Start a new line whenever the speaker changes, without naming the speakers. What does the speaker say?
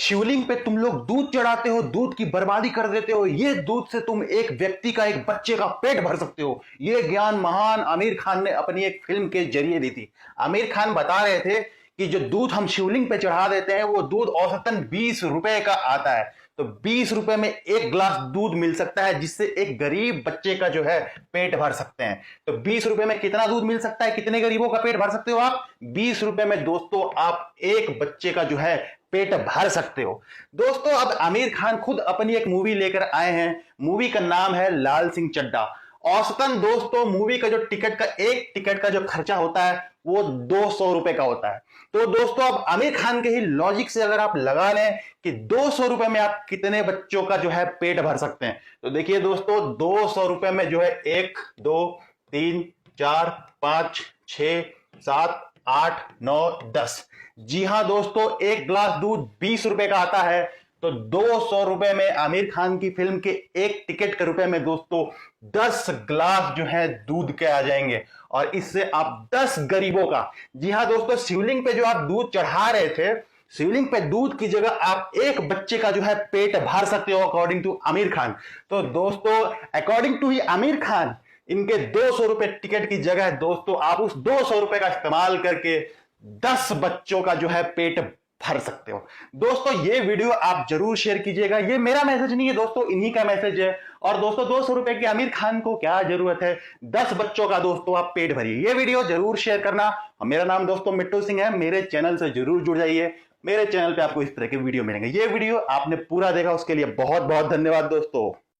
शिवलिंग पे तुम लोग दूध चढ़ाते हो, दूध की बर्बादी कर देते हो। ये दूध से तुम एक व्यक्ति का, एक बच्चे का पेट भर सकते हो। ये ज्ञान महान आमिर खान ने अपनी एक फिल्म के जरिए दी थी। आमिर खान बता रहे थे कि जो दूध हम शिवलिंग पे चढ़ा देते हैं वो दूध औसतन 20 रुपए का आता है। तो 20 रुपए में एक गिलास दूध मिल सकता है जिससे एक गरीब बच्चे का जो है पेट भर सकते हैं। तो 20 रुपए में कितना दूध मिल सकता है, कितने गरीबों का पेट भर सकते हो आप? 20 रुपए में दोस्तों आप एक बच्चे का जो है पेट भर सकते हो। दोस्तों अब आमिर खान खुद अपनी एक मूवी लेकर आए हैं। मूवी का नाम है लाल सिंह चड्ढा। औसतन दोस्तों मूवी का जो एक टिकट का जो खर्चा होता है वो 200 रुपए का होता है। तो दोस्तों अब आमिर खान के ही लॉजिक से अगर आप लगा लें कि 200 रुपए में आप कितने बच्चों का जो है पेट भर सकते हैं, तो देखिए दोस्तों 200 रुपए में जो है 1 2 3 4 5 6 7 8 9 10, जी हां दोस्तों, एक गिलास दूध 20 रुपए का आता है। तो 200 रुपए में आमिर खान की फिल्म के एक टिकट के रुपए में दोस्तों 10 गिलास जो है दूध के आ जाएंगे। और इससे आप 10 गरीबों का, जी हां दोस्तों, शिवलिंग पे जो आप दूध चढ़ा रहे थे, शिवलिंग पे दूध की जगह आप एक बच्चे का जो है पेट भर सकते हो अकॉर्डिंग टू आमिर खान। तो दोस्तों अकॉर्डिंग टू ही आमिर खान, इनके 200 रुपए टिकट की जगह दोस्तों आप उस 200 रुपए का इस्तेमाल करके 10 बच्चों का जो है पेट भर सकते हो। दोस्तों ये वीडियो आप जरूर शेयर कीजिएगा। ये मेरा मैसेज नहीं है दोस्तों, इन्हीं का मैसेज है। और दोस्तों 200 रुपए की आमिर खान को क्या जरूरत है, 10 बच्चों का दोस्तों आप पेट भरिए। ये वीडियो जरूर शेयर करना। मेरा नाम दोस्तों मिट्टू सिंह है। मेरे चैनल से जरूर जुड़ जाइए। मेरे चैनल पे आपको इस तरह के वीडियो मिलेंगे। ये वीडियो आपने पूरा देखा उसके लिए बहुत बहुत धन्यवाद दोस्तों।